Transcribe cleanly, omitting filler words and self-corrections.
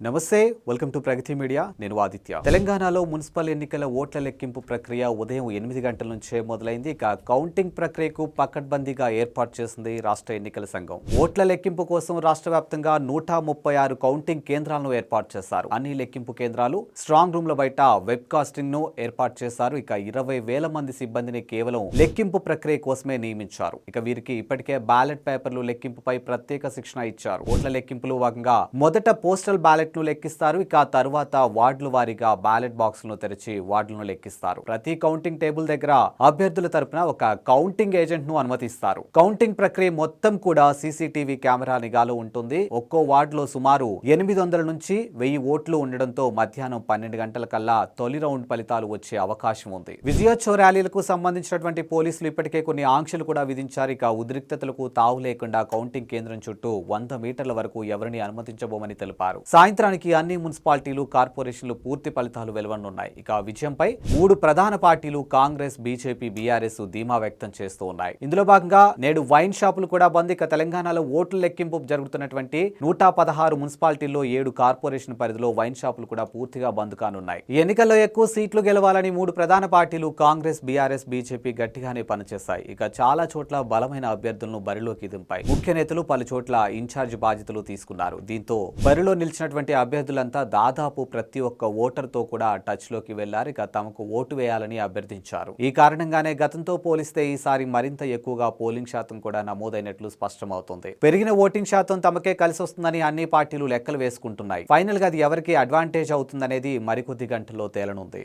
నమస్తే welcome to Pragathi media నేను ఆదిత్య. తెలంగాణలో మున్సిపల్ ఎన్నికల ఓట్ల లెక్కింపు ప్రక్రియ ఉదయం 8 గంటల నుంచే మొదలైంది. ఇక కౌంటింగ్ ప్రక్రియకు పకడ్బందీగా ఏర్పాటు చేసింది రాష్ట్ర ఎన్నికల సంఘం. ఓట్ల లెక్కింపు కోసం రాష్ట్ర వ్యాప్తంగా 136 కౌంటింగ్ కేంద్రాలను ఏర్పాటు చేశారు. అన్ని లెక్కింపు కేంద్రాలు స్ట్రాంగ్ రూమ్ల బయట వెబ్ కాస్టింగ్ ను ఏర్పాటు చేశారు. ఇక 20,000 మంది సిబ్బందిని కేవలం లెక్కింపు ప్రక్రియ కోసమే నియమించారు. ఇక వీరికి ఇప్పటికే బ్యాలెట్ పేపర్లు లెక్కింపుపై ప్రత్యేక శిక్షణ ఇచ్చారు. ఓట్ల లెక్కింపులో భాగంగా మొదట పోస్టల్ బ్యాలెట్ ను లెక్కిస్తారు. ఇక తర్వాత వార్డుల వారీగా బ్యాలెట్ బాక్సులను తెరిచి వార్డులను లెక్కిస్తారు. ప్రతి కౌంటింగ్ టేబుల్ దగ్గర అభ్యర్థుల తరపున ఒక కౌంటింగ్ ఏజెంట్ ను అనుమతిస్తారు. కౌంటింగ్ ప్రక్రియ మొత్తం కూడా సీసీటీవీ కెమెరా నిఘాలో ఉంటుంది. ఒక్కో వార్డులో సుమారు 800 నుంచి 1000 ఓట్లు ఉండడంతో మధ్యాహ్నం 12 గంటల కల్లా తొలి రౌండ్ ఫలితాలు వచ్చే అవకాశం ఉంది. విజయోత్సవ ర్యాలీలకు సంబంధించినటువంటి పోలీసులు ఇప్పటికే కొన్ని ఆంక్షలు కూడా విధించారు. ఇక ఉద్రిక్తతలకు తావు లేకుండా కౌంటింగ్ కేంద్రం చుట్టూ 100 మీటర్ల వరకు ఎవరిని అనుమతించబోమని తెలిపారు. సాయంత్రానికి అన్ని మున్సిపాలిటీలు, కార్పొరేషన్లు పూర్తి ఫలితాలు వెలువడనున్నాయి. ఇక విజయంపై 3 ప్రధాన పార్టీలు కాంగ్రెస్, బీజేపీ, బీఆర్ఎస్ ధీమా వ్యక్తం చేస్తూ ఉన్నాయి. ఇందులో భాగంగా నేడు వైన్ షాపులు కూడా బంద్. ఇక తెలంగాణలో ఓట్ల లెక్కింపు జరుగుతున్నటువంటి 116 మున్సిపాలిటీల్లో 7 కార్పొరేషన్ పరిధిలో వైన్ షాపులు కూడా పూర్తిగా బంద్ కానున్నాయి. ఈ ఎన్నికల్లో ఎక్కువ సీట్లు గెలవాలని 3 ప్రధాన పార్టీలు కాంగ్రెస్, బీఆర్ఎస్, బీజేపీ గట్టిగానే పనిచేశాయి. ఇక చాలా చోట్ల బలమైన అభ్యర్థులను బరిలోకి దింపాయి. ముఖ్య నేతలు పలు చోట్ల ఇన్ఛార్జ్ బాధ్యతలు తీసుకున్నారు. దీంతో బరిలో నిలిచినటువంటి అభ్యర్థులంతా దాదాపు ప్రతి ఒక్క ఓటర్తో కూడా టచ్ లోకి వెళ్లారు. ఇక తమకు ఓటు వేయాలని అభ్యర్థించారు. ఈ కారణంగానే గతంతో పోలిస్తే ఈసారి మరింత ఎక్కువగా పోలింగ్ శాతం కూడా నమోదైనట్లు స్పష్టమవుతుంది. పెరిగిన ఓటింగ్ శాతం తమకే కలిసి వస్తుందని అన్ని పార్టీలు లెక్కలు వేసుకుంటున్నాయి. ఫైనల్ గా అది ఎవరికి అడ్వాంటేజ్ అవుతుందనేది మరికొద్ది గంటల్లో తేలనుంది.